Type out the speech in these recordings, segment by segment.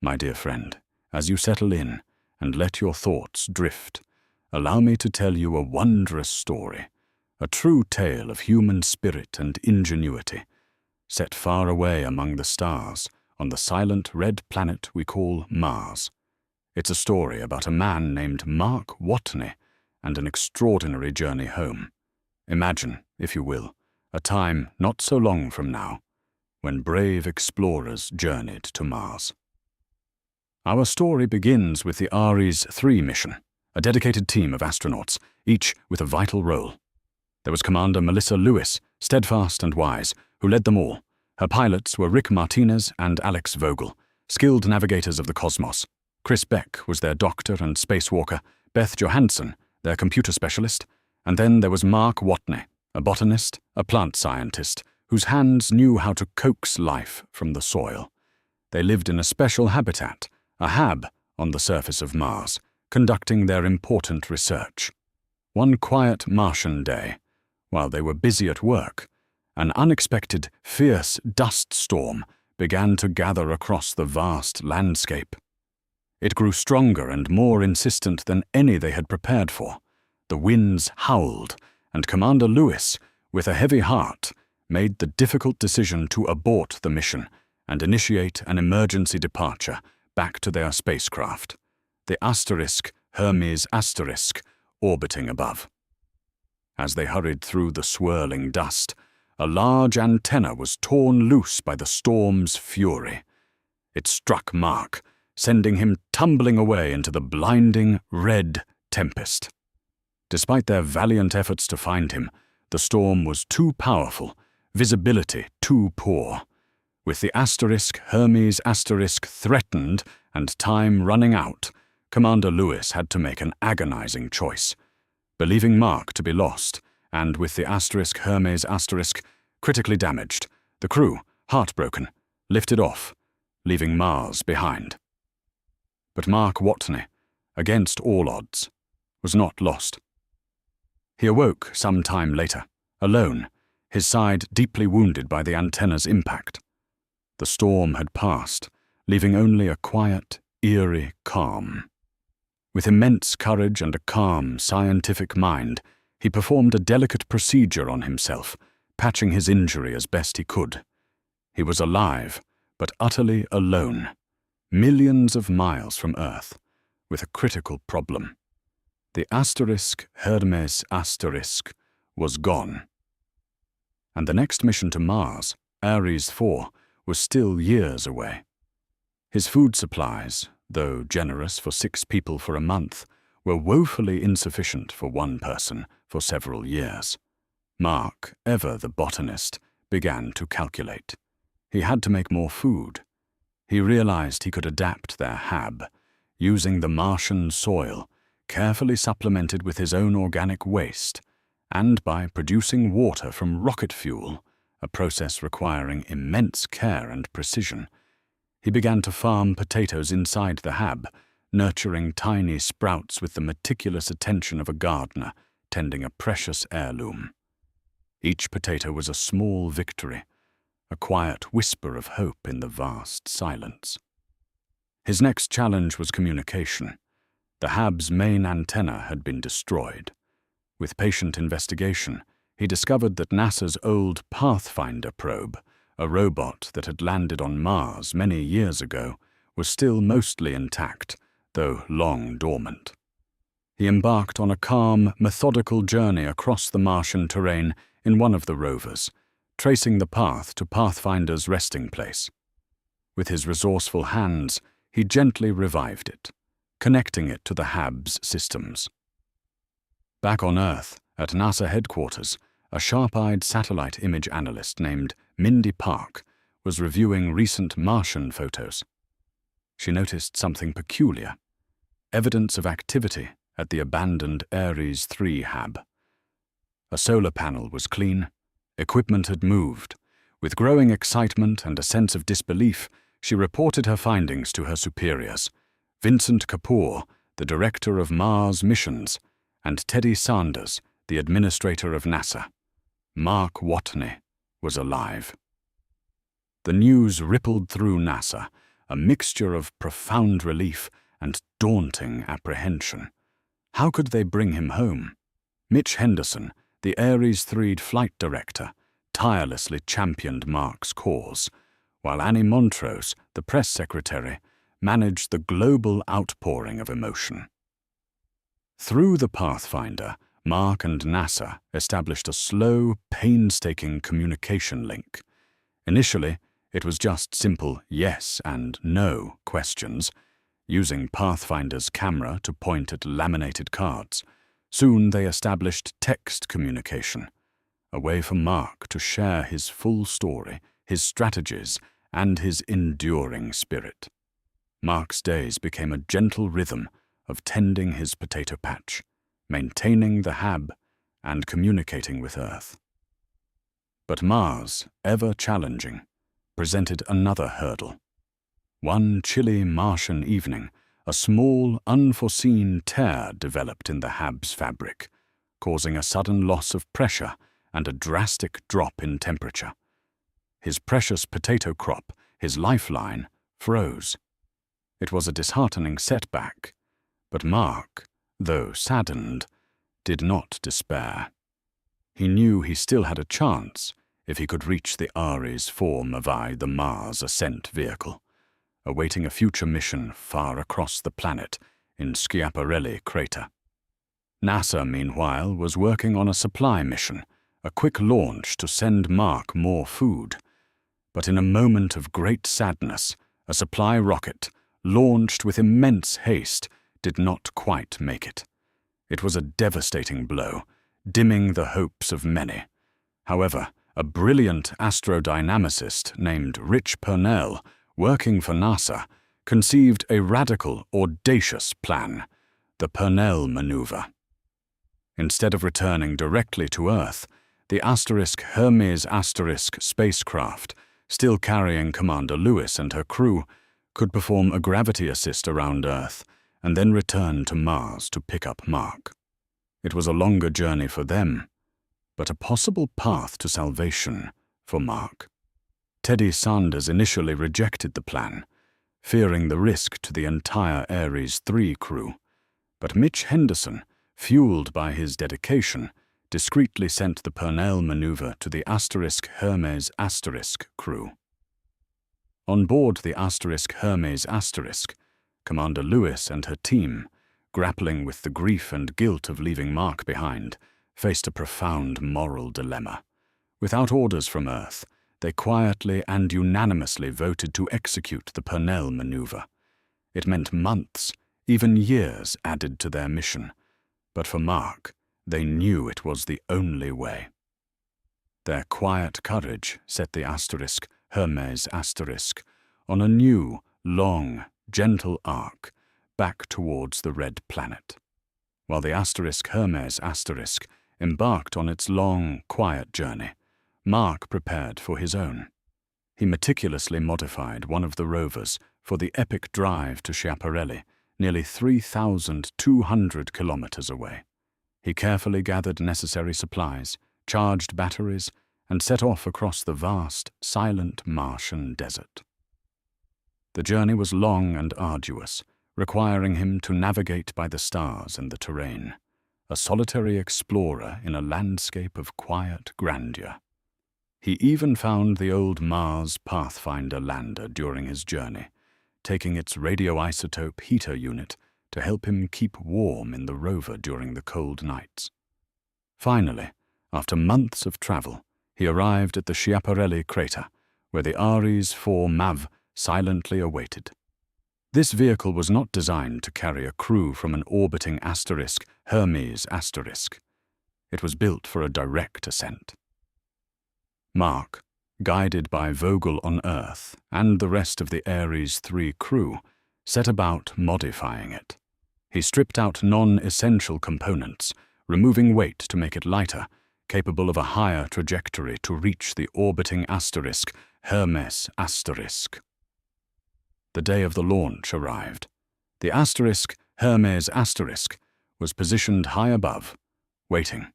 My dear friend, as you settle in and let your thoughts drift, allow me to tell you a wondrous story, a true tale of human spirit and ingenuity, set far away among the stars on the silent red planet we call Mars. It's a story about a man named Mark Watney and an extraordinary journey home. Imagine, if you will, a time not so long from now, when brave explorers journeyed to Mars. Our story begins with the Ares 3 mission, a dedicated team of astronauts, each with a vital role. There was Commander Melissa Lewis, steadfast and wise, who led them all. Her pilots were Rick Martinez and Alex Vogel, skilled navigators of the cosmos. Chris Beck was their doctor and spacewalker, Beth Johansson, their computer specialist, and then there was Mark Watney, a botanist, a plant scientist, whose hands knew how to coax life from the soil. They lived in a special habitat, a hab on the surface of Mars, conducting their important research. One quiet Martian day, while they were busy at work, an unexpected, fierce dust storm began to gather across the vast landscape. It grew stronger and more insistent than any they had prepared for. The winds howled, and Commander Lewis, with a heavy heart, made the difficult decision to abort the mission and initiate an emergency departure back to their spacecraft, the Hermes Asterisk, orbiting above. As they hurried through the swirling dust, a large antenna was torn loose by the storm's fury. It struck Mark, sending him tumbling away into the blinding red tempest. Despite their valiant efforts to find him, the storm was too powerful, visibility too poor. With the Hermes Asterisk threatened and time running out, Commander Lewis had to make an agonizing choice. Believing Mark to be lost, and with the Hermes Asterisk critically damaged, the crew, heartbroken, lifted off, leaving Mars behind. But Mark Watney, against all odds, was not lost. He awoke some time later, alone, his side deeply wounded by the antenna's impact. The storm had passed, leaving only a quiet, eerie calm. With immense courage and a calm, scientific mind, he performed a delicate procedure on himself, patching his injury as best he could. He was alive, but utterly alone, millions of miles from Earth, with a critical problem. The Hermes Asterisk was gone. And the next mission to Mars, Ares 4, was still years away. His food supplies, though generous for 6 people for a month, were woefully insufficient for one person for several years. Mark, ever the botanist, began to calculate. He had to make more food. He realized he could adapt their hab, using the Martian soil, carefully supplemented with his own organic waste, and by producing water from rocket fuel, a process requiring immense care and precision. He began to farm potatoes inside the hab, nurturing tiny sprouts with the meticulous attention of a gardener tending a precious heirloom. Each potato was a small victory, a quiet whisper of hope in the vast silence. His next challenge was communication. The hab's main antenna had been destroyed. With patient investigation, he discovered that NASA's old Pathfinder probe, a robot that had landed on Mars many years ago, was still mostly intact, though long dormant. He embarked on a calm, methodical journey across the Martian terrain in one of the rovers, tracing the path to Pathfinder's resting place. With his resourceful hands, he gently revived it, connecting it to the hab's systems. Back on Earth, at NASA headquarters, a sharp-eyed satellite image analyst named Mindy Park was reviewing recent Martian photos. She noticed something peculiar, evidence of activity at the abandoned Ares 3 hab. A solar panel was clean, equipment had moved. With growing excitement and a sense of disbelief, she reported her findings to her superiors, Vincent Kapoor, the director of Mars missions, and Teddy Sanders, the administrator of NASA. Mark Watney was alive. The news rippled through NASA, a mixture of profound relief and daunting apprehension. How could they bring him home? Mitch Henderson, the Ares 3 flight director, tirelessly championed Mark's cause, while Annie Montrose, the press secretary, managed the global outpouring of emotion. Through the Pathfinder, Mark and NASA established a slow, painstaking communication link. Initially, it was just simple yes and no questions, using Pathfinder's camera to point at laminated cards. Soon they established text communication, a way for Mark to share his full story, his strategies, and his enduring spirit. Mark's days became a gentle rhythm of tending his potato patch, maintaining the hab, and communicating with Earth. But Mars, ever challenging, presented another hurdle. One chilly Martian evening, a small, unforeseen tear developed in the hab's fabric, causing a sudden loss of pressure and a drastic drop in temperature. His precious potato crop, his lifeline, froze. It was a disheartening setback, but Mark, though saddened, did not despair. He knew he still had a chance if he could reach the Ares 4 Mavai, the Mars ascent vehicle, awaiting a future mission far across the planet in Schiaparelli crater. NASA, meanwhile, was working on a supply mission, a quick launch to send Mark more food. But in a moment of great sadness, a supply rocket, launched with immense haste, did not quite make it. It was a devastating blow, dimming the hopes of many. However, a brilliant astrodynamicist named Rich Purnell, working for NASA, conceived a radical, audacious plan, the Purnell maneuver. Instead of returning directly to Earth, the Hermes spacecraft, still carrying Commander Lewis and her crew, could perform a gravity assist around Earth and then return to Mars to pick up Mark. It was a longer journey for them, but a possible path to salvation for Mark. Teddy Sanders initially rejected the plan, fearing the risk to the entire Ares 3 crew, but Mitch Henderson, fueled by his dedication, discreetly sent the Purnell maneuver to the Hermes crew. On board the Hermes Commander Lewis and her team, grappling with the grief and guilt of leaving Mark behind, faced a profound moral dilemma. Without orders from Earth, they quietly and unanimously voted to execute the Purnell maneuver. It meant months, even years added to their mission, but for Mark, they knew it was the only way. Their quiet courage set the Hermes on a new, long, gentle arc back towards the red planet. While the Hermes embarked on its long, quiet journey, Mark prepared for his own. He meticulously modified one of the rovers for the epic drive to Schiaparelli, nearly 3,200 kilometers away. He carefully gathered necessary supplies, charged batteries, and set off across the vast, silent Martian desert. The journey was long and arduous, requiring him to navigate by the stars and the terrain, a solitary explorer in a landscape of quiet grandeur. He even found the old Mars Pathfinder lander during his journey, taking its radioisotope heater unit to help him keep warm in the rover during the cold nights. Finally, after months of travel, he arrived at the Schiaparelli crater, where the Ares 4 MAV silently awaited. This vehicle was not designed to carry a crew from an orbiting Hermes It was built for a direct ascent. Mark, guided by Vogel on Earth and the rest of the Ares 3 crew, set about modifying it. He stripped out non-essential components, removing weight to make it lighter, capable of a higher trajectory to reach the orbiting Hermes . The day of the launch arrived. The Hermes was positioned high above, waiting.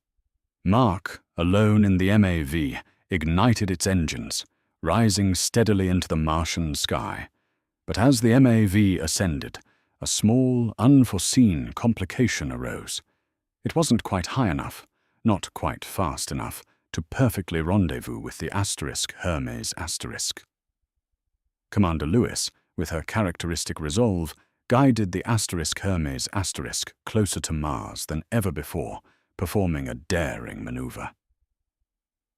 Mark, alone in the MAV, ignited its engines, rising steadily into the Martian sky. But as the MAV ascended, a small, unforeseen complication arose. It wasn't quite high enough, not quite fast enough, to perfectly rendezvous with the Hermes *. Commander Lewis, with her characteristic resolve, guided the Hermes * closer to Mars than ever before, performing a daring maneuver.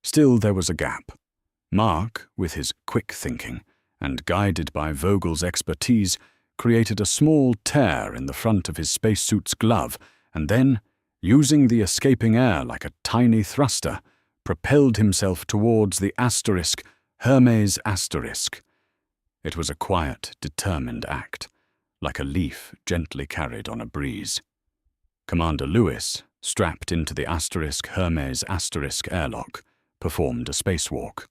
Still there was a gap. Mark, with his quick thinking, and guided by Vogel's expertise, created a small tear in the front of his spacesuit's glove, and then, using the escaping air like a tiny thruster, propelled himself towards the Hermes *. It was a quiet, determined act, like a leaf gently carried on a breeze. Commander Lewis, strapped into the Hermes * airlock, performed a spacewalk.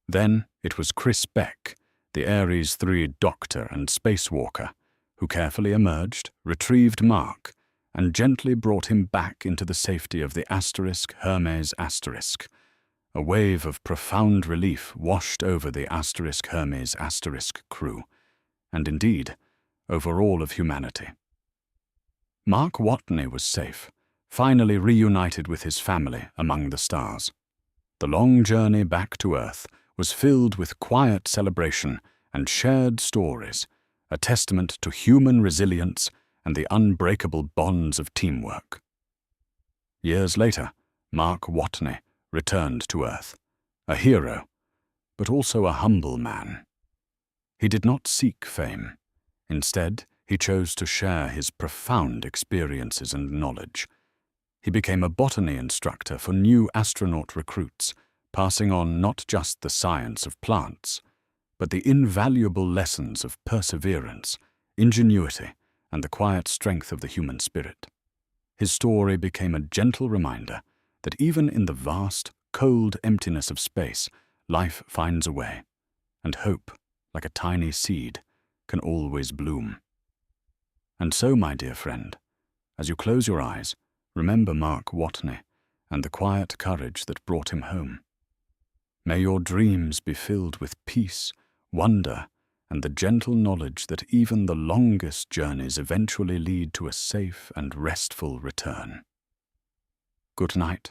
Then it was Chris Beck, the Ares 3 doctor and spacewalker, who carefully emerged, retrieved Mark, and gently brought him back into the safety of the Hermes *. A wave of profound relief washed over the Hermes * crew, and indeed, over all of humanity. Mark Watney was safe, finally reunited with his family among the stars. The long journey back to Earth was filled with quiet celebration and shared stories, a testament to human resilience and the unbreakable bonds of teamwork. Years later, Mark Watney returned to Earth, a hero, but also a humble man. He did not seek fame. Instead, he chose to share his profound experiences and knowledge. He became a botany instructor for new astronaut recruits, passing on not just the science of plants, but the invaluable lessons of perseverance, ingenuity, and the quiet strength of the human spirit. His story became a gentle reminder that even in the vast, cold emptiness of space, life finds a way, and hope, like a tiny seed, can always bloom. And so, my dear friend, as you close your eyes, remember Mark Watney and the quiet courage that brought him home. May your dreams be filled with peace, wonder, and the gentle knowledge that even the longest journeys eventually lead to a safe and restful return. Good night,